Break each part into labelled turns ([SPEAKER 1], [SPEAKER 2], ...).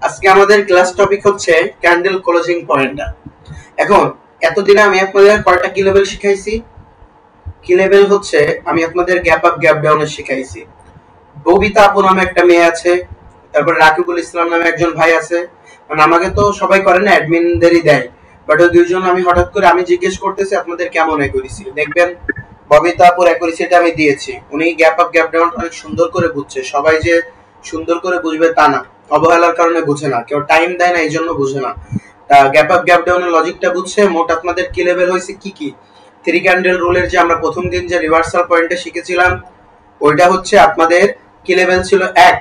[SPEAKER 1] আজকে আমাদের class topic হচ্ছে ক্যান্ডেল ক্লোজিং পয়েন্টটা। এখন এতদিনে আমি আপনাদের কয়টা কি লেভেল শিখাইছি? কি লেভেল হচ্ছে আমি আপনাদের গ্যাপ আপ গ্যাপ ডাউনের শিখাইছি। ববিতা আপু নামে একটা মেয়ে আছে, তারপর রাকিবুল ইসলাম নামে একজন ভাই আছে। মানে আমাকে তো সবাই করে না, অ্যাডমিনদেরই দেয়, বাট ওই দুইজন আমি হঠাৎ করে আমি জিজ্ঞেস করতেছি আপনাদের কেমন অ্যাকুরেসি, দেখবেন ববিতা আপুর অ্যাকুরেসিটা আমি দিয়েছি। উনি গ্যাপ আপ গ্যাপ ডাউন অনেক সুন্দর করে বুঝছে। সবাই যে সুন্দর করে বুঝবে তা না, অবহেলার কারণে বুঝে না, কেউ টাইম দেয় না এই জন্য বুঝে না। গ্যাপ আপ গ্যাপ ডাউনের লজিকটা বুঝছে। মোট আপনাদের কি লেভেল হয়েছে কি কি? থ্রি ক্যান্ডেল রুলের যে আমরা প্রথম দিন যে রিভার্সাল পয়েন্টে শিখেছিলাম, ওইটা হচ্ছে আপনাদের কি লেভেল ছিল 1,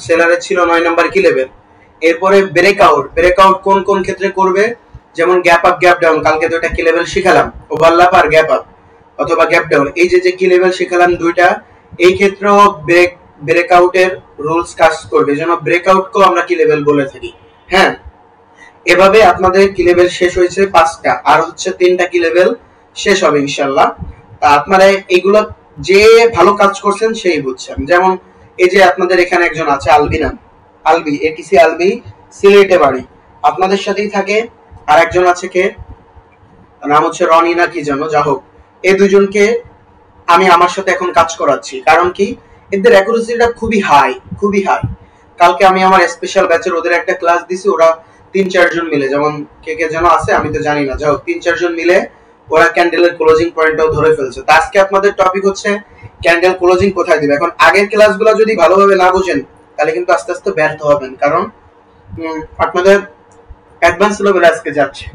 [SPEAKER 1] সেলারের ছিল 9 নাম্বার কি লেভেল। এরপরে ব্রেকআউট, ব্রেকআউট কোন কোন ক্ষেত্রে করবে, যেমন গ্যাপ আপ গ্যাপ ডাউন, কালকে তো এটা কি লেভেল শিখালাম, ওভারল্যাপ আর গ্যাপ আপ অথবা গ্যাপ ডাউন, এই যে যে কি লেভেল শিখালাম দুইটা, এই ক্ষেত্রেও ব্রেকআউটের রুলস কাজ করবে, যেন ব্রেকআউটকেও আমরা কি লেভেল বলে থাকি। হ্যাঁ, এভাবে আপনাদের কি লেভেল শেষ হয়েছে 5টা, আর হচ্ছে 3টা কি লেভেল শেষ হবে ইনশাআল্লাহ। তা আপনারা এইগুলো যে ভালো কাজ করছেন সেই বুঝছেন। যেমন এই যে আপনাদের এখানে একজন আছে আলবি নাম, আলবি এটিসি আলবি, সিলেটে বাড়ি, আপনাদের সাথেই থাকে। আর একজন আছে কে, নাম হচ্ছে রনি না কি যেন, যা হোক, এই দুজনকে আমি আমার সাথে এখন কাজ করাচ্ছি। কারণ কি, এদের অ্যাকুরেসিটা খুবই হাই, খুবই হাই। কালকে আমি আমার স্পেশাল ব্যাচের ওদের একটা ক্লাস দিছি, ওরা 3-4 জন মিলে, যেমন কে কে যেন আছে আমি তো জানি না, যাও 3-4 জন মিলে ওরা ক্যান্ডেলের ক্লোজিং পয়েন্টটাও ধরে ফেলছে। তো আজকে আপনাদের টপিক হচ্ছে ক্যান্ডেল ক্লোজিং কোথায় দিবে। এখন আগের ক্লাসগুলো যদি ভালোভাবে না বুঝেন তাহলে কিন্তু আস্তে আস্তে ব্যর্থ হবেন, কারণ আপনাদের অ্যাডভান্স লেভেলে আজকে যাচ্ছে,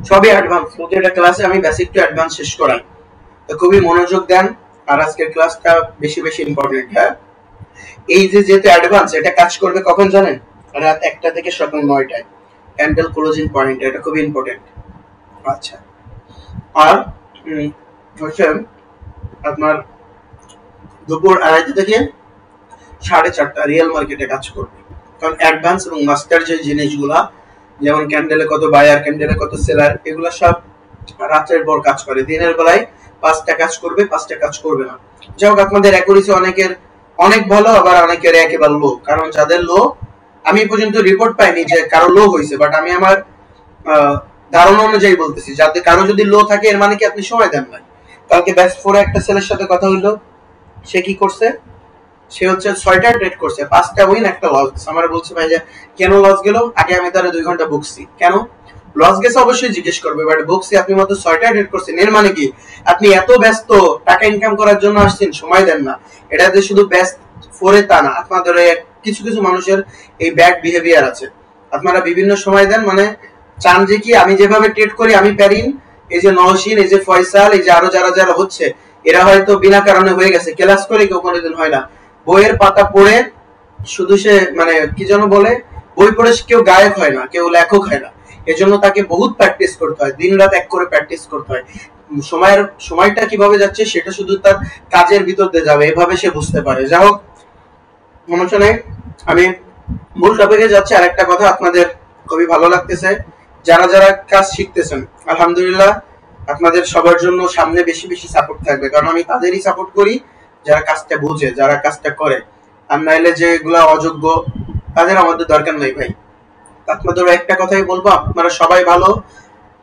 [SPEAKER 1] সবই অ্যাডভান্স। প্রতিটা ক্লাসে আমি বেসিক টু অ্যাডভান্স শেষ করাই, তো খুবই মনোযোগ দেন। আর আজকের ক্লাসটা বেশি বেশি ইম্পর্টেন্ট। হ্যাঁ, এই যে যেহেতু অ্যাডভান্স, এটা কাজ করবে কখন জানেন? রাত 1টা থেকে সকাল 9টায় ক্যান্ডেল ক্লোজিং পয়েন্ট, এটা খুবই ইম্পর্টেন্ট। আচ্ছা, আর হচ্ছে আপনার দুপুর 2:30 থেকে 4:30 রিয়েল মার্কেটে কাজ করবে। কারণ অ্যাডভান্স এবং মাস্টার যে জিনিসগুলা, যেমন ক্যান্ডেলে কত বায়ার, ক্যান্ডেলে কত সেলার, এগুলো সব রাতের পর কাজ করে। দিনের বেলায় 5টা কাজ করবে, 5টা কাজ করবে না। যাই হোক, আপনাদের অ্যাকুরেসি অনেকের অনেক ভালো, আবার অনেকের একেবারে লো। কারণ যাদের লো, আমি পর্যন্ত রিপোর্ট পাইনি যে কারো লো হয়েছে, বাট আমি আমার ধারণা অনুযায়ী বলতেছি, যাতে কারো যদি লো থাকে এর মানে কি আপনি সময় দেন না। কালকে ব্যাচ 4 একটা সেলের সাথে কথা হইলো, সে কি করছে, সে হচ্ছে 6টা ট্রেড করছে, 5টা উইন, একটা লস। আমার বলছে ভাই যে কেন লস গেল, আগে আমি তারা 2 ঘন্টা বকছি, কেন লস গেছে অবশ্যই জিজ্ঞেস করবে, বাট বকছি আপনি মাত্র 6টা ট্রেড করছেন, এর মানে কি আপনি এত ব্যস্ত টাকা ইনকাম করার জন্য আসছেন, সময় দেন না। এটাতে শুধু ব্যস্ত 4-এ তা না, আপনাদের কিছু কিছু মানুষের এই ব্যাড বিহেভিয়ার আছে। আপনারা বিভিন্ন সময় দেন, মানে চান যে কি আমি যেভাবে ট্রেড করি আমি প্যারিন, এই যে নওশিন, এই যে ফয়সাল, এই যে আরো যারা যারা হচ্ছে, এরা হয়তো বিনা কারণে হয়ে গেছে, ক্লাস করে কেউ কোনোদিন হয় না। বইয়ের পাতা পড়ে শুধু সে মানে কি যেন বলে, বই পড়ে কেউ গায়ক হয় না, কেউ লেখক হয় না। এজন্য তাকে বহুত প্র্যাকটিস করতে হয়, দিন রাত এক করে প্র্যাকটিস করতে হয়। সময়টা কিভাবে যাচ্ছে সেটা শুধু তার কাজের ভিতর দিয়ে যাবে, এভাবে সে বুঝতে পারে। যাই হোক, সমস্যা নেই, আমি মূল টপিকে যাচ্ছি। আর একটা কথা, আপনাদের খুবই ভালো লাগতেছে যারা যারা কাজ শিখতেছেন, আলহামদুলিল্লাহ। আপনাদের সবার জন্য সামনে বেশি বেশি সাপোর্ট থাকবে, কারণ আমি তাদেরই সাপোর্ট করি যারা কাজটা বুঝে, যারা কাজটা করে। আর নাইলে যেগুলা অযোগ্য, তাদের আমাদের দরকার নাই ভাই। আপনাদের একটা কথাই বলবো, আপনারা সবাই ভালো,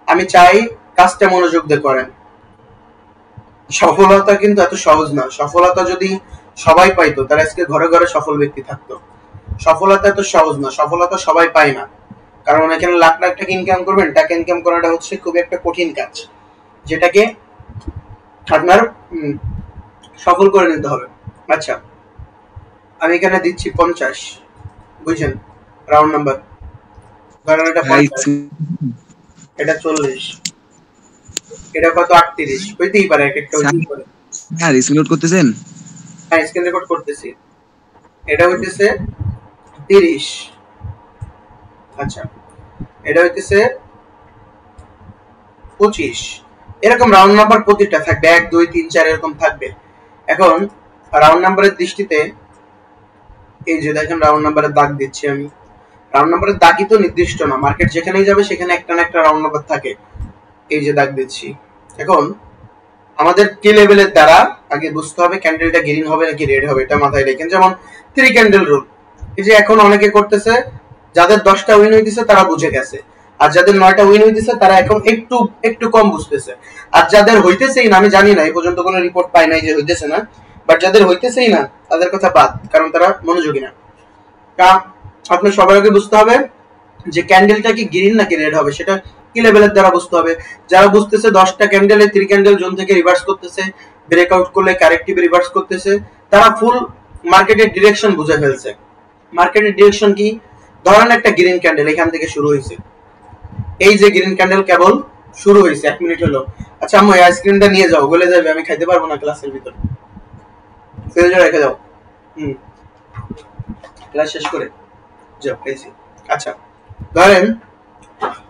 [SPEAKER 1] আমি চাই কাজটা মনোযোগ দিয়ে করেন। সফলতা কিন্তু এত সহজ না। সফলতা যদি সবাই পাইতো তাহলে আজকে ঘরে ঘরে সফল ব্যক্তি থাকতো। সফলতা এত সহজ না, সফলতা সবাই পায় না। কারণ এখানে লাখ লাখ টাকা ইনকাম করবেন, টাকা ইনকাম করাটা হচ্ছে খুব একটা কঠিন কাজ, যেটাকে আপনার সফল করে নিতে হবে। আচ্ছা, আমি এখানে দিচ্ছি 50, বুঝছেন, রাউন্ড নাম্বার। ধরেন এটা 50, এটা 40, এটা কত 38, হইতেই পারে, এক একটা হইতেই পারে।
[SPEAKER 2] হ্যাঁ, স্ক্রিন রেকর্ড করতেছেন?
[SPEAKER 1] হ্যাঁ, স্ক্রিন রেকর্ড করতেছি। এটা হইতেছে 30, আচ্ছা এটা হইতেছে 25। এরকম রাউন্ড নাম্বার প্রতিটা থাকবে, 1 2 3 4 এরকম থাকবে। এখন রাউন্ড নাম্বারের দৃষ্টিতে এই যে দেখেন রাউন্ড নাম্বারের দাগ দিচ্ছি আমি। রাউন্ড নাম্বারের দাগই তো নির্দিষ্ট না, মার্কেট যেখানেই যাবে সেখানে একটা না একটা রাউন্ড নাম্বার থাকে। এই যে দাগ দিচ্ছি। এখন আমাদের কি লেভেলের দ্বারা আগে বুঝতে হবে ক্যান্ডেলটা গ্রিন হবে নাকি রেড হবে, এটা মাথায় রাখেন। যেমন 3 ক্যান্ডেল রুল, এই যে এখন অনেকে করতেছে, যাদের 10টা উইন হইতেছে তারা বুঝে গেছে, আর যাদের 9টা উইন হইতেছে তারা এখন একটু একটু কম বুঝতেছে। আর যাদের হইতেছেই না, আমি জানি না, এই পর্যন্ত কোনো রিপোর্ট পাই নাই যে হইতেছে না, বাট যাদের হইতেছেই না তাদের কথা বাদ, কারণ তারা মনোযোগী না। আপনার সবার আগে বুঝতে হবে যে ক্যান্ডেলটা কি গ্রিন নাকি রেড হবে, সেটা কি লেভেলের দ্বারা বুঝতে হবে। যারা বুঝতেছে 10টা ক্যান্ডেলে 3 ক্যান্ডেল জোন থেকে রিভার্স করতেছে, ব্রেকআউট করলে কারেক্টিভ রিভার্স করতেছে, তারা ফুল মার্কেটের ডিরেকশন বুঝে ফেলছে। মার্কেটের ডিরেকশন কি, ধরেন একটা গ্রিন ক্যান্ডেল এখান থেকে শুরু হয়েছে, এই যে গ্রিন ক্যান্ডেল কেবল শুরু হয়েছে, 1 মিনিট হলো। আচ্ছা আম্মু এই আইসক্রিমটা নিয়ে যাও, গলে যাবে, আমি খাইতে পারবো না ক্লাসের ভিতর, ফ্রিজে রেখে দাও। ক্লাস শেষ করে যাও, খাইছি। আচ্ছা ধরেন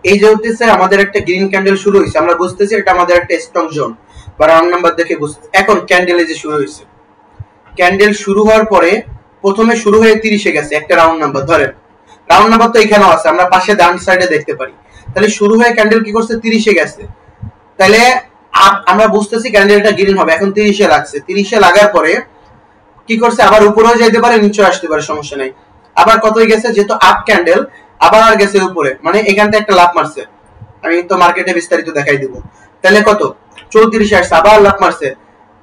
[SPEAKER 1] এই যে হচ্ছে আমাদের একটা গ্রিন ক্যান্ডেল শুরু হয়েছে, আমরা বুঝতেছি এটা আমাদের একটা স্ট্রং জোন বা রাউন্ড নাম্বার দেখে বুঝতে। এখন ক্যান্ডেল এই যে শুরু হয়েছে, ক্যান্ডেল শুরু হওয়ার পরে প্রথমে শুরু হয়ে 30-এ গেছে একটা রাউন্ড নাম্বার, ধরেন রাউন্ড নাম্বার তো এখানেও আছে, আমরা পাশে ডান সাইডে দেখতে পারি। তাহলে শুরু হয়ে ক্যান্ডেল কি করছে, 30-এ গেছে, তাহলে আমরা বুঝতেছি ক্যান্ডেলটা গ্রিন হবে। এখন 30-এ লাগছে, 30-এ লাগার পরে কি করছে, আবার উপরেও যাইতে পারে নিচেও আসতে পারে, সমস্যা নাই। আবার কতই গেছে, যেহেতু আপ ক্যান্ডেল আবার গেছে উপরে, মানে এখান থেকে একটা লাভ মারছে, আমি তো মার্কেটে বিস্তারিত দেখাই দিব। তাহলে কত, 34-এ আসছে, আবার লাভ মারছে,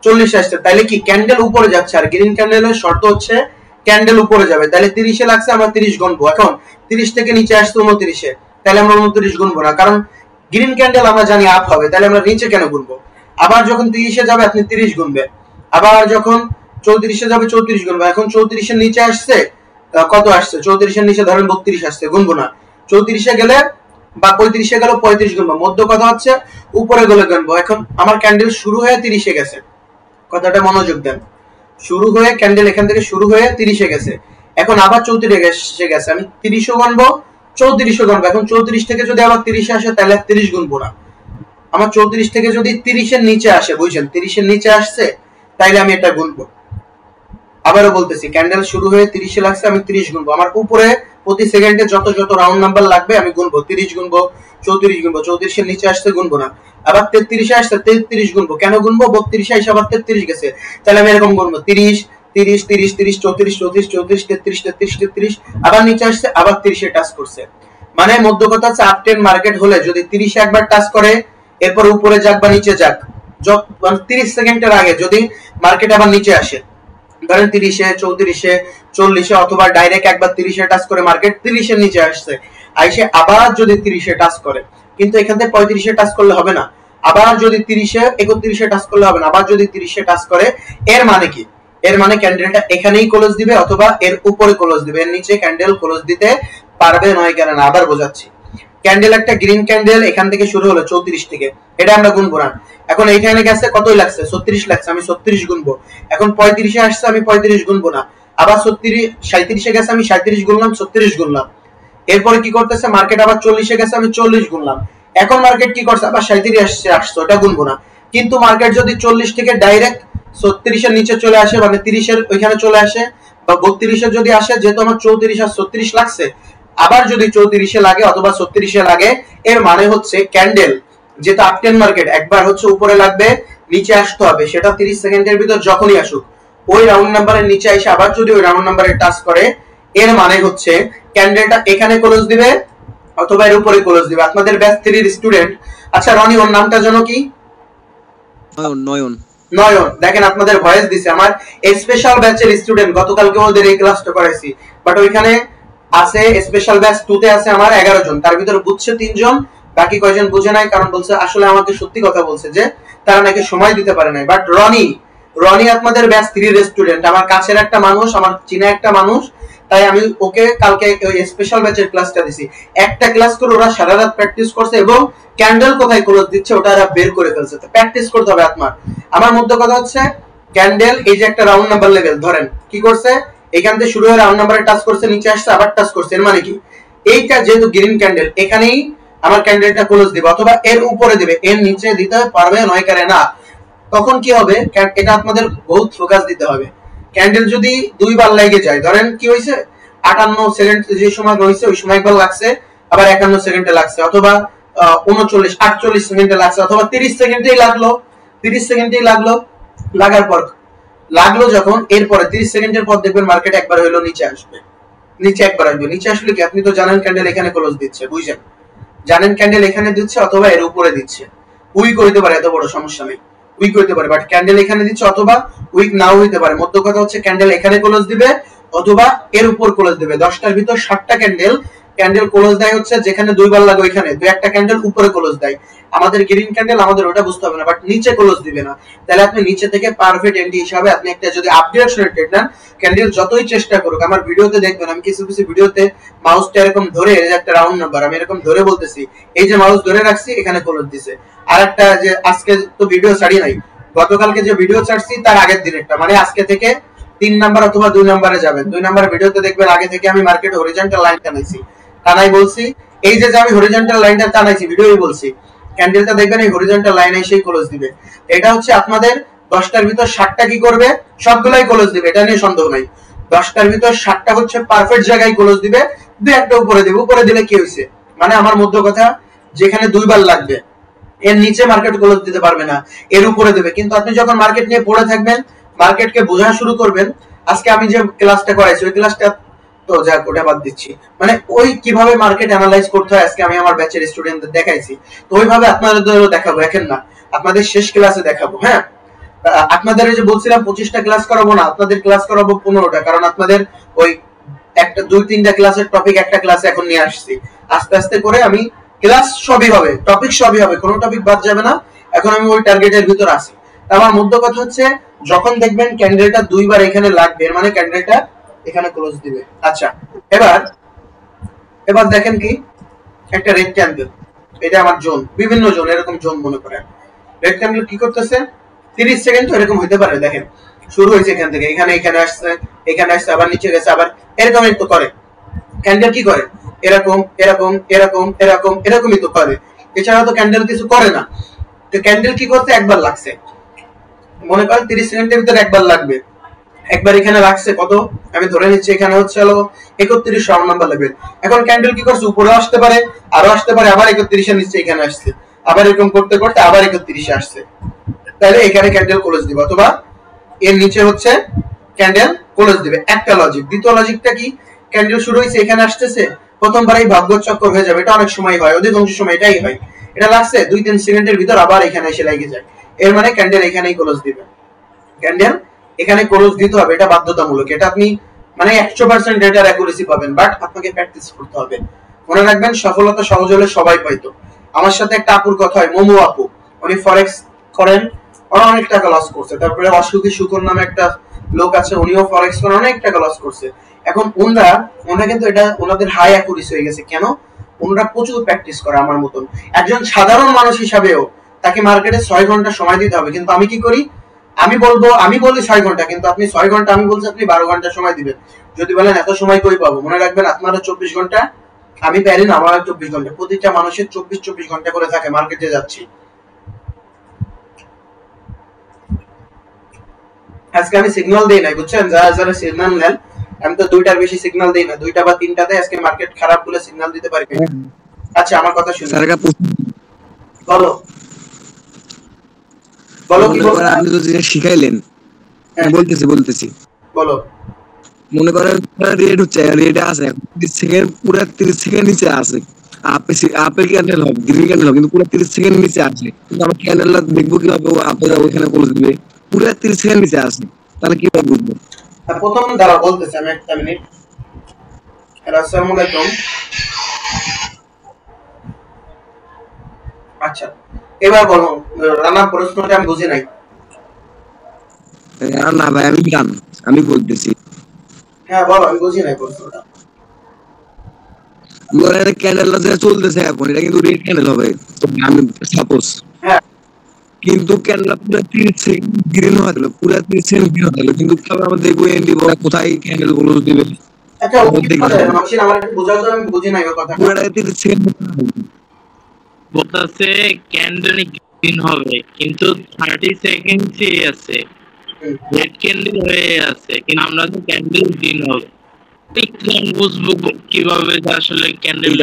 [SPEAKER 1] 40-এ আসছে, তাহলে কি ক্যান্ডেল উপরে যাচ্ছে। আর গ্রিন ক্যান্ডেলের শর্ত হচ্ছে ক্যান্ডেল উপরে যাবে, তাহলে 30-এ লাগছে, আমরা 30 গুনবো। এখন 30 থেকে নিচে আসছে 29-এ, তাহলে আমরা 29 গুনবো না, কারণ গ্রিন ক্যান্ডেল আমরা জানি আপ হবে, তাহলে আমরা নিচে কেন গুনবো। আবার যখন 30-এ যাবে আপনি 30 গুনবে, আবার যখন 34-এ যাবে 34 গুনবে। এখন 34-এর নিচে আসছে, কত আসছে, 34-এর নিচে ধরেন 32 আসছে, গুনবো না। 34-এ গেলে বা 35-এ গেল 35 গুনবো, মধ্য কথা হচ্ছে উপরে গেলে গুনবো। এখন আমার ক্যান্ডেল শুরু হয়ে 30-এ গেছে, কথাটা মনোযোগ দেন, শুরু হয়ে ক্যান্ডেল এখান থেকে শুরু হয়ে 30-এ গেছে, এখন আবার 34-এ গেছে, আমি 30-ও গুনবো 34-ও গুনবো। এখন 34 থেকে যদি আবার 30-এ আসে তাহলে 30 গুনবো না, আমার 34 থেকে যদি 30-এর নিচে আসে, বুঝছেন, 30-এর নিচে আসছে তাইলে আমি এটা গুনবো। আবারও বলতেছি, ক্যান্ডেল শুরু হয়ে 30-এ লাগছে, আমি 30 গুনবো। আমার উপরে প্রতি সেকেন্ডে যত যত রাউন্ড নাম্বার লাগবে আমি গুনবো, 30 গুনবো, 34 গুনবো, 34-এর নিচে আসছে গুনবো না। আবার 33-এ আসছে 33 গুনবো, কেন গুনবো, 32-এ আসে আবার 33 গেছে, তাহলে আমি এরকম গুনবো 30 30 30 30 34 34 34 33 33 33, আবার নিচে আসছে আবার 30-এ টাচ করছে। মানে মধ্য কথা হচ্ছে আপ ট্রেন্ড মার্কেট হলে যদি 30-এ একবার টাচ করে, এরপর উপরে যাক বা নিচে যাক, 30 সেকেন্ডের আগে যদি মার্কেট আবার নিচে আসে, ধরেন 30-এ 34-এ 40-এ, অথবা ডাইরেক্ট একবার 30-এ টাচ করে মার্কেট 30-এর নিচে আসছে, আইসে আবার যদি 30-এ টাচ করে, কিন্তু এখান থেকে 35-এ টাচ করলে হবে না, আবার যদি 30-এ 31-এ টাচ করলে হবে না, আবার যদি 30-এ টাচ করে, এর মানে কি, এর মানে ক্যান্ডেলটা এখানেই ক্লোজ দিবে অথবা এর উপরে ক্লোজ দিবে, এর নিচে ক্যান্ডেল ক্লোজ দিতে পারবে নয়, কেন না, আবার বোঝাচ্ছি। ক্যান্ডেল একটা গ্রিন ক্যান্ডেল এখান থেকে শুরু হলো 34 থেকে, এটা আমরা গুনবো না। এখন এইখানে গেছে কতই লাগছে, 36 লাগছে, আমি 36 গুনবো। এখন 35-এ আসছে, আমি 35 গুনবো না। আবার 37-এ গেছে, আমি 37 গুনলাম, 36 গুনলাম। এরপরে কি করতেছে, মার্কেট আবার 40-এ গেছে, আমি 40 গুনলাম। এখন মার্কেট কি করছে, আবার 37 আসছে, ওটা গুনবো না। কিন্তু মার্কেট যদি 40 থেকে ডাইরেক্ট 36-এর নিচে চলে আসে, মানে 30-এর ওইখানে চলে আসে, বা 32-এ যদি আসে, যেহেতু আমার 34 আর 36 লাগছে, আবার যদি 34-এ লাগে অথবা 36-এ লাগে, এর মানে হচ্ছে ক্যান্ডেল যেটা আপটেন মার্কেট একবার হচ্ছে উপরে লাগবে, নিচে আসতে হবে, সেটা 30 সেকেন্ডের ভিতর যখনই আসুক, ওই রাউন্ড নাম্বারের নিচে এসে আবার যদি ওই রাউন্ড নাম্বারে টাচ করে, এর মানে হচ্ছে ক্যান্ডেলটা এখানে ক্লোজ দিবে অথবা এর উপরে ক্লোজ দিবে। আপনাদের ব্যাচ 3 এর স্টুডেন্ট, আচ্ছা রনি, ওর নামটা জানো কি?
[SPEAKER 2] নয়ন।
[SPEAKER 1] নয়ন, দেখেন আপনাদের ভয়েস দিছে, আমার স্পেশাল ব্যাচের স্টুডেন্ট, গতকালকে ওদের এই ক্লাসটা করাইছি, বাট ওইখানে আছে স্পেশাল ব্যাচ 2 তে আছে আমার 11 জন, তার ভিতরে বুঝছে 3 জন, বাকি কয়জন বুঝে নাই, কারণ বলছে আসলে আমাকে সত্যি কথা বলছে যে তারা নাকি সময় দিতে পারে নাই। বাট রনি আপনাদের ব্যাচ 3 এর স্টুডেন্ট, আমার কাছের একটা মানুষ, আমার চিনা একটা মানুষ, তাই আমি ওকে কালকে ওই স্পেশাল ব্যাচের ক্লাসটা দিছি। একটা ক্লাস করে ওরা সারা রাত প্র্যাকটিস করছে এবং ক্যান্ডেল কোথায় ক্লোজ দিচ্ছে ওটা ওরা বের করে ফেলছে। তো প্র্যাকটিস করতে হবে আমার মধ্যে কথা হচ্ছে ক্যান্ডেল এই যে একটা রাউন্ড নাম্বার লেভেল, ধরেন কি করছে, এখান থেকে শুরু হয়ে রাউন্ড নাম্বারে টাচ করছে, নিচে আসছে আবার টাচ করছে, এর মানে কি এইটা যেহেতু গ্রিন ক্যান্ডেল, এখানেই আমার ক্যান্ডেলটা ক্লোজ দিবে অথবা এর উপরে দিবে, এর নিচে দিতে পারবে নয় করে না। তখন কি হবে, এটা আপনাদের বহুত ফোকাস দিতে হবে। ক্যান্ডেল যদি দুইবার লেগে যায়, ধরেন কি হয়েছে 58 সেকেন্ড যে সময় হয়েছে ওই সময় একবার লাগছে, আবার 51 সেকেন্ডে লাগছে, অথবা 39 48 সেকেন্ডে লাগছে, অথবা 30 সেকেন্ডেই লাগলো, 30 সেকেন্ডেই লাগলো, লাগার পর লাগলো যখন, এরপরে 30 সেকেন্ডের পর দেখবেন মার্কেট একবার হইলো নিচে আসবে, নিচে একবার আসবে। নিচে আসলে কি আপনি তো জানেন ক্যান্ডেল এখানে ক্লোজ দিচ্ছে, বুঝছেন, জানেন ক্যান্ডেল এখানে দিচ্ছে অথবা এর উপরে দিচ্ছে, উইক হইতে পারে, এত বড় সমস্যা নেই, উইক হইতে পারে, বাট ক্যান্ডেল এখানে দিচ্ছে অথবা উইক নাও হইতে পারে। মধ্য কথা হচ্ছে ক্যান্ডেল এখানে ক্লোজ দিবে অথবা এর উপর ক্লোজ দিবে। 10টার ভিতর 7টা ক্যান্ডেল ক্লোজ দেয় হচ্ছে যেখানে দুইবার লাগে ওইখানে, দুই একটা ক্যান্ডেল উপরে ক্লোজ দেয়। আমাদের গ্রিন ক্যান্ডেল আমাদের ওটা বুঝতে হবে না, বাট নিচে ক্লোজ দিবে না। তাহলে আপনি নিচে থেকে পারফেক্ট এন্ট্রি হিসাবে আপনি একটা যদি আপ ডিরেকশনের ট্রেড নেন, ক্যান্ডেল যতই চেষ্টা করুক, আমার ভিডিওতে দেখবেন আমি কিছু কিছু ভিডিওতে মাউসটা এরকম ধরে, এই যে একটা রাউন্ড নাম্বার আমি এরকম ধরে বলতেছি, এই যে মাউস ধরে রাখছি এখানে ক্লোজ দিছে। আর একটা যে আজকে তো ভিডিও ছাড়ি নাই, গতকালকে যে ভিডিও ছাড়ছি তার আগের দিনেরটা, মানে আজকে থেকে 3 নাম্বার অথবা 2 নাম্বারে যাবেন। 2 নাম্বার ভিডিওতে দেখবেন আগে থেকে আমি মার্কেটে হরিজন্টাল লাইন টানাইছি, টানাই বলছি এই যে আমি হরিজন্টাল লাইনটা টানাইছি ভিডিওই বলছি, ক্যান্ডেলটা দেখবেন এই হরিজন্টাল লাইনে এসেই ক্লোজ দিবে। এটা হচ্ছে আপনাদের 10টার ভিতর 7টা কি করবে, সবগুলাই ক্লোজ দিবে, এটা নিয়ে সন্দেহ নাই। 10টার ভিতর 7টা হচ্ছে পারফেক্ট জায়গায় ক্লোজ দিবে, দুই একটা উপরে দিবে। উপরে দিলে কি হইছে, মানে আমার মধ্য কথা যেখানে দুইবার লাগবে এর নিচে মার্কেট ক্লোজ দিতে পারবে না, এর উপরে দেবে। কিন্তু আপনি যখন মার্কেট নিয়ে পড়ে থাকবেন, মার্কেটকে বোঝা শুরু করবেন, আজকে আমি যে ক্লাসটা করাইছি ওই ক্লাসটা তো যাক ওটা বাদ দিচ্ছি, মানে ওই কিভাবে মার্কেট অ্যানালাইজ করতে হয় আজকে আমি আমার ব্যাচের স্টুডেন্টদের দেখাইছি। তো ওইভাবে আপনাদেরও দেখাবো, এখন না আপনাদের শেষ ক্লাসে দেখাবো। হ্যাঁ, আপনাদের যে বলছিলাম 25টা ক্লাস করাবো না, আপনাদের ক্লাস করাবো 15টা, কারণ আপনাদের ওই একটা 2-3টা ক্লাসের টপিক একটা ক্লাসে এখন নিয়ে আসছি। আস্তে আস্তে করে আমি ক্লাস সবই হবে, টপিক সবই হবে, কোনো টপিক বাদ যাবে না। এখন আমি ওই টার্গেটের ভিতর আছি। আমার মধ্য কথা হচ্ছে যখন দেখবেন ক্যান্ডেলটা দুইবার এখানে লাগবে, মানে ক্যান্ডেলটা এখানে ক্লোজ দিবে। আচ্ছা, এবার দেখেন কি একটা রেড ক্যান্ডেল, এটা আমার জোন, বিভিন্ন জোন, এরকম জোন মনে করেন। রেড ক্যান্ডেল কি করতেছে, 30 সেকেন্ড তো এরকম হইতে পারে, দেখেন শুরু হয়েছে এখান থেকে, এখানে আসছে, এখানে আসছে, আবার নিচে গেছে, আবার এরকম একটু করে। ক্যান্ডেল কি করে, এরকম এরকম এরকম এরকম এরকমই তো করে, এছাড়া তো ক্যান্ডেল কিছু করে না। তো ক্যান্ডেল কি করতে, একবার লাগছে, মনে করেন 30 সেকেন্ডের ভিতরে একবার লাগবে, একবার এখানে লাগছে কত, আমি ধরে নিচ্ছি এখানে হচ্ছে হলো 31 রাউন্ড নাম্বার লেভেল। এখন ক্যান্ডেল কি করছে, উপরে আসতে পারে, আরো আসতে পারে, আবার 31 এর নিচে এখানে আসছে, আবার এরকম করতে করতে আবার 31 এ আসছে। তাহলে এখানে ক্যান্ডেল ক্লোজ দিবে অথবা এর নিচে হচ্ছে ক্যান্ডেল ক্লোজ দিবে, একটা লজিক। দ্বিতীয় লজিকটা কি, ক্যান্ডেল শুরু হয়েছে এখানে আসতেছে, প্রথমবারই ভাগ্য চক্কর হয়ে যাবে, এটা অনেক সময় হয়, অধিকাংশ সময় এটাই হয়। এটা লাগছে 2-3 সেকেন্ডের ভিতর আবার এখানে এসে লেগে যায়, এর মানে ক্যান্ডেল এখানেই ক্লোজ দিবে। ক্যান্ডেল এখানে ক্লোজ দিতে হবে, এটা বাধ্যতামূলক, এটা আপনি মানে 100% ডেটার অ্যাকুরেসি পাবেন, বাট আপনাকে প্র্যাকটিস করতে হবে। মনে রাখবেন সফলতা সহজ হলে সবাই পাইতো। আমার সাথে একটা আপুর কথা হয়, মোমো আপু, উনি ফরেক্স করেন, ওরা অনেক টাকা লস করছে। তারপরে অসুখী শুকর নামে একটা লোক আছে, উনিও ফরেক্স করে অনেক টাকা লস করছে। এখন ওনারা কিন্তু এটা ওনাদের হাই অ্যাকুরেসি হয়ে গেছে, কেন, ওনারা প্রচুর প্র্যাকটিস করে। আমার মতন একজন সাধারণ মানুষ হিসাবেও তাকে মার্কেটে 6 ঘন্টা সময় দিতে হবে, কিন্তু আমি কি করি, আমি বলি 6 ঘন্টা, কিন্তু আপনি 6 ঘন্টা, আমি বলছি আপনি 12 ঘন্টা সময় দিবেন। যদি বলেন এত সময় কই পাবো, মনে রাখবেন আপনারা 24 ঘন্টা, আমি পারি না, আমার 24 ঘন্টা, প্রতিটা মানুষের 24 ঘন্টা করে থাকে মার্কেটে যাচ্ছি। আজকে আমি সিগন্যাল দেই নাই, বুঝছেন, যারা সিগন্যাল নেন, আমি তো 2টার বেশি সিগন্যাল দেই না, 2টা বা 3টাতে আজকে মার্কেট খারাপ বলে সিগন্যাল দিতে পারি। আচ্ছা, আমার কথা শুনুন, বলো কি বলো,
[SPEAKER 2] আপনি তো যেটা শিখাইলেন, বলতেছি
[SPEAKER 1] বলো।
[SPEAKER 2] মনে করেন রেড হচ্ছে, রেড আছে 30 সেকেন্ড, পুরো 30 সেকেন্ড নিচে আছে, আপেল ক্যান্ডেল হবে, গ্রিন ক্যান্ডেল হবে, কিন্তু পুরো 30 সেকেন্ড নিচে আছে, কিন্তু আমরা ক্যান্ডেলটা দেখবো কিভাবে, আপেল ওইখানে ক্লোজ দিবে, পুরো 30 সেকেন্ড নিচে আছে, তাহলে কিভাবে বুঝবো?
[SPEAKER 1] প্রথম দাঁড়া বলতেছি আমি, একটা মিনিট। আসসালামু আলাইকুম। আচ্ছা, এবার বলো, রানা প্রশ্নটা আমি বুঝি নাই।
[SPEAKER 2] না ভাই, আমি বলতেছি।
[SPEAKER 1] হ্যাঁ বলো, আমি বুঝি নাই প্রশ্নটা।
[SPEAKER 2] ক্যান্ডেলটা যেটা চলতেছে এখন, এটা কিন্তু রেড ক্যান্ডেল হবে, আমি সাপোজ,
[SPEAKER 1] হ্যাঁ,
[SPEAKER 2] কিন্তু ক্যান্ডেলটা পুরো 30 সেকেন্ড গ্রিন হয়ে গেল, পুরো 30 সেকেন্ড গ্রিন হয়ে গেল, কিন্তু আমরা দেখবো এন্ডি কোথায় ক্যান্ডেল গুলো দিবে।
[SPEAKER 1] আচ্ছা, মাসিন আমার একটু বোঝাও তো, আমি বুঝি নাই ওই কথাটা।
[SPEAKER 2] পুরো 30 সেকেন্ড
[SPEAKER 3] বলতেছে ক্যান্ডেল গ্রিন হবে, কিন্তু 30 সেকেন্ড চেয়ে আছে, রেড ক্যান্ডেল হয়ে আছে, কিন্তু আমরা তো ক্যান্ডেল গ্রিন হবে, বুঝবো কিভাবে আসলে ক্যান্ডেল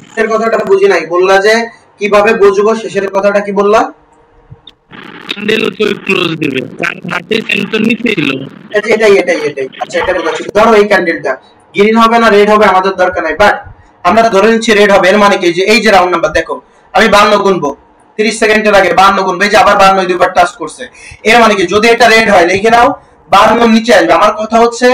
[SPEAKER 1] শেষের কথাটা বুঝি নাই, বললা যে কিভাবে বুঝবো, শেষের কথাটা কি বললা?
[SPEAKER 3] ক্যান্ডেল তো ক্লোজ দিবে, কারণ 30 সেকেন্ড তো নিচে ছিল।
[SPEAKER 1] এটাই আচ্ছা এটা বলছি, ধরো এই ক্যান্ডেলটা গ্রিন হবে না রেড হবে আমাদের দরকার নাই, বাট আমরা ধরে নিচ্ছি রেড হবে। এর মানে কি, যে এই যে রাউন্ড নাম্বার দেখো আমি 52 গুনবো, 30 সেকেন্ডের আগে 52 গুনবো, এই যে আবার 52 দুইবার টাচ করছে। এর মানে কি, যদি এটা রেড হয় লিখে নাও 52 নিচে আসবে। আমার কথা হচ্ছে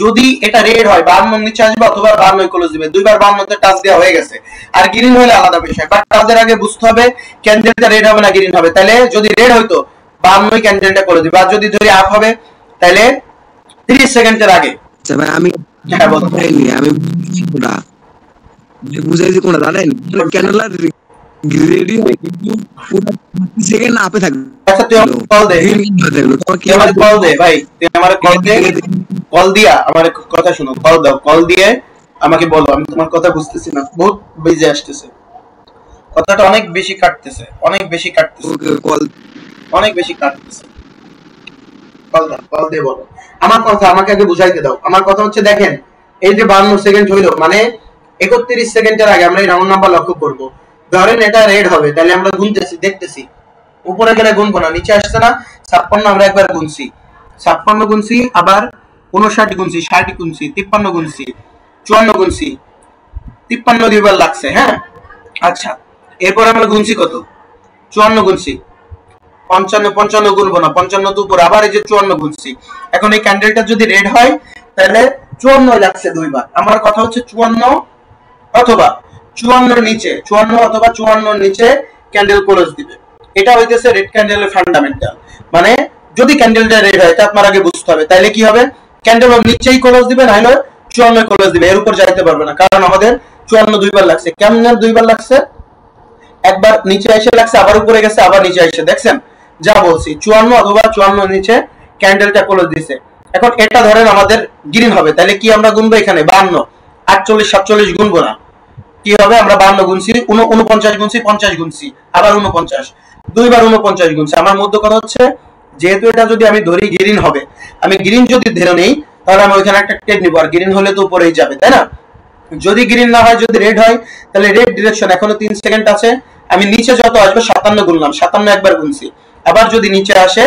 [SPEAKER 1] যদি এটা রেড হয় 52 নিচে আসবে অথবা 52 ক্লোজ দিবে, দুইবার 52 তে টাচ দেওয়া হয়ে গেছে। আর গ্রিন হলে আলাদা বিষয়, বাট তাদের আগে বুঝতে হবে ক্যান্ডেলটা রেড হবে না গ্রিন হবে। তাহলে যদি রেড হইতো 52 ক্যান্ডেলটা করে দিবে, আর যদি ধরি আপ হবে তাহলে 30 সেকেন্ডের আগে।
[SPEAKER 2] আচ্ছা ভাই আমি
[SPEAKER 1] হ্যাঁ বলো।
[SPEAKER 2] আমি বুঝাইছি কোনটা জানেন, ক্যান্ডেল রেডি হয় কিন্তু পুরো 30 সেকেন্ড আপে থাকবে।
[SPEAKER 1] আচ্ছা তুই আমাকে কল দে, তুই আমাকে কল দে ভাই, তুই আমাকে কল দে, কল দিয়া আমার কথা শুনো, কল দাও, কল দিয়ে আমাকে বলো, আমি তোমার কথা বুঝতেছি না, বহুত বিজি আসতেছে, কথাটা অনেক বেশি কাটতেছে, অনেক বেশি কাটতেছে,
[SPEAKER 2] কল
[SPEAKER 1] অনেক বেশি কাটতেছে। কল দাও, কল দিয়ে বলো আমার কথা, আমাকে আগে বুঝাইতে দাও। আমার কথা হচ্ছে দেখেন, এই যে 52 সেকেন্ড হইলো মানে 31 সেকেন্ডের আগে আমরা এই রাউন্ড নাম্বার লক্ষ্য করব। ধরেন এটা রেড হবে, তাহলে আমরা গুনতেছি, দেখতেছি উপরে গেলে গুনবো না, নিচে আসছে না 56 আমরা একবার গুনছি, 56 গুনছি, আবার 59 গুনছি, 60 গুনছি, 53 গুনছি, 54 গুনছি, 53 দুইবার লাগছে। হ্যাঁ আচ্ছা, এরপর আমরা গুনছি কত, 54 গুনছি, 55 গুনবো না, 55 তো উপর, আবার এই যে 54 গুনছি। এখন এই ক্যান্ডেলটা যদি রেড হয় তাহলে 54 লাগছে দুইবার। আমার কথা হচ্ছে 54 অথবা 54 নিচে, 54 অথবা 54 নিচে ক্যান্ডেল ক্লোজ দিবে। এটা হইতেছে রেড ক্যান্ডেলের ফান্ডামেন্টাল। মানে যদি ক্যান্ডেলটা রেড হয়, এটা আপনার আগে বুঝতে হবে, তাইলে কি হবে, ক্যান্ডেল নিচেই ক্লোজ দিবে, না হলে 54 ক্লোজ দিবে, এর উপর যাইতে পারবে না, কারণ আমাদের 54 দুইবার লাগছে। কেমন দুইবার লাগছে, একবার নিচে এসে লাগছে, আবার উপরে গেছে, আবার নিচে এসে, দেখছেন যা বলছি, 54 অথবা 54 নিচে ক্যান্ডেলটা ক্লোজ দিছে। এখন এটা ধরেন আমাদের গ্রিন হবে, তাহলে কি আমরা গুনবো এখানে 52, 48 47 গুনবো না, কি হবে আমরা 52 গুনছি, 49 গুনছি, 50 গুনছি, আবার 49, দুইবার 49 গুনছি। আমার মধ্যে কথা হচ্ছে যেহেতু এটা যদি আমি ধরি গ্রিন হবে, আমি গ্রিন যদি ধরে নেই তাহলে আমি ওইখানে একটা টেক নিব, আর গ্রিন হলে তো উপরেই যাবে, তাই না? যদি গ্রিন না হয়, যদি রেড হয়, তাহলে রেড ডিরেকশন, এখনো 3 সেকেন্ড আছে, আমি নিচে যত আসবে 57 গুনলাম, 57 একবার গুনছি, আবার যদি নিচে আসে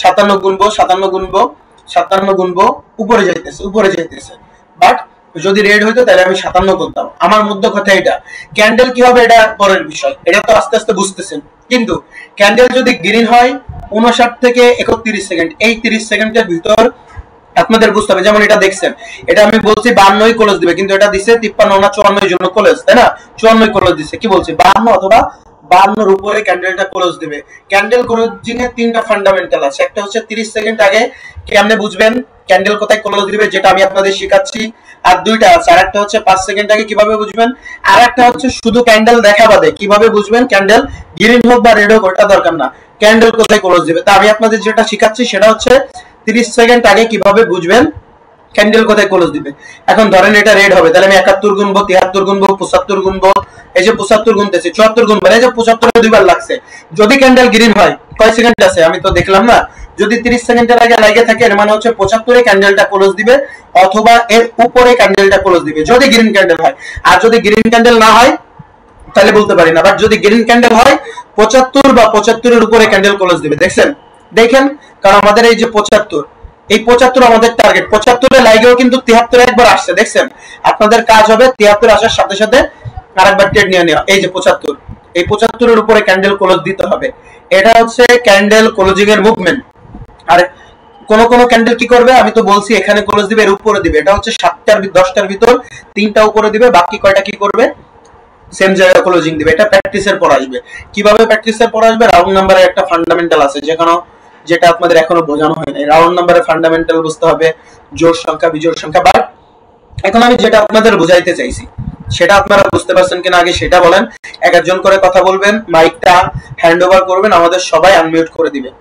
[SPEAKER 1] 57 গুনবো, 57 গুনবো, 57 গুনবো, উপরে যাইতেছে, উপরে যাইতেছে। বাট যদি রেড হইতো তাহলে আমি 57 করতাম। আমার মধ্যে কথা এটা, ক্যান্ডেল কি হবে এটা পরের বিষয়, এটা তো আস্তে আস্তে বুঝতেছেন। কিন্তু ক্যান্ডেল যদি গ্রিন হয় 59 থেকে 31 সেকেন্ড, এই 30 সেকেন্ডের ভিতর আপনাদের বুঝতে হবে। যেমন এটা দেখছেন, এটা আমি বলছি 52 ক্লোজ দিবে, কিন্তু এটা দিছে 53 না 54 এর জন্য ক্লোজ, তাই না? 54 ক্লোজ দিছে, কি বলছি 52 অথবা 52 এর উপরে ক্যান্ডেলটা ক্লোজ দিবে। ক্যান্ডেল ক্লোজিং এর তিনটা ফান্ডামেন্টাল আছে, একটা হচ্ছে 30 সেকেন্ড আগে কেমনে বুঝবেন ক্যান্ডেল কোথায় ক্লোজ দিবে, যেটা আমি আপনাদের শেখাচ্ছি, আর দুইটা আছে, আর একটা হচ্ছে 5 সেকেন্ড আগে কিভাবে বুঝবেন, আর একটা হচ্ছে শুধু ক্যান্ডেল দেখা বাদে কিভাবে বুঝবেন ক্যান্ডেল গ্রিন হোক বা রেড হোক ওটা দরকার না, ক্যান্ডেল কোথায় ক্লোজ দিবে। তা আমি আপনাদের যেটা শেখাচ্ছি সেটা হচ্ছে 30 সেকেন্ড আগে কিভাবে বুঝবেন ক্যান্ডেল কোথায় ক্লোজ দিবে। এখন ধরেন এটা রেড হবে, তাহলে আমি 71 গুনবো, 73 গুনবো, 75 গুনবো, এই যে 75 গুনতেছি, 74 গুনবো, এই যে 75 দুইবার লাগছে। যদি ক্যান্ডেল গ্রিন হয়, কয় সেকেন্ড আছে আমি তো দেখলাম না, যদি 30 সেকেন্ডের আগে লাগে থাকে এর মানে হচ্ছে 75 এ ক্যান্ডেলটা ক্লোজ দিবে অথবা এর উপরে ক্যান্ডেলটা ক্লোজ দিবে, যদি গ্রিন ক্যান্ডেল হয়। আর যদি গ্রিন ক্যান্ডেল না হয় তাহলে বলতে পারি না, বাট যদি গ্রিন ক্যান্ডেল হয় 75 বা 75 এর উপরে ক্যান্ডেল ক্লোজ দিবে। দেখছেন, দেখেন, কারণ আমাদের এই যে 75, এই 75 আমাদের টার্গেট, 75 এ লাগেও কিন্তু 73 একবার আসছে, দেখছেন। আপনাদের কাজ হবে 73 আসার সাথে সাথে আরেকবার ট্রেড নিয়ে নেওয়া, এই যে 75, এই 75 এর উপরে ক্যান্ডেল ক্লোজ দিতে হবে। এটা হচ্ছে ক্যান্ডেল ক্লোজিং এর মুভমেন্ট। আর কোন কোন ক্যান্ডেল কি করবে আমি তো বলছি, এখানে ক্লোজ দিবে, এর উপরে দিবে, এটা হচ্ছে 7টার 10টার ভিতর 3টা উপরে দিবে, বাকি কয়টা কি করবে সেম জায়গায় ক্লোজিং দিবে। এটা প্র্যাকটিসের পর আসবে। কিভাবে প্র্যাকটিসের পর আসবে, রাউন্ড নাম্বারে একটা ফান্ডামেন্টাল আছে যেখানে, যেটা আপনাদের এখনো বোঝানো হয় নাই। রাউন্ড নাম্বারে ফান্ডামেন্টাল বুঝতে হবে, জোড় সংখ্যা বিজোড় সংখ্যা। বাট এখন আমি যেটা আপনাদের বোঝাইতে চাইছি সেটা আপনারা বুঝতে পারছেন কিনা আগে সেটা বলেন। এক একজন করে কথা বলবেন, মাইকটা হ্যান্ড ওভার করবেন, আমাদের সবাই আনমিউট করে দিবেন।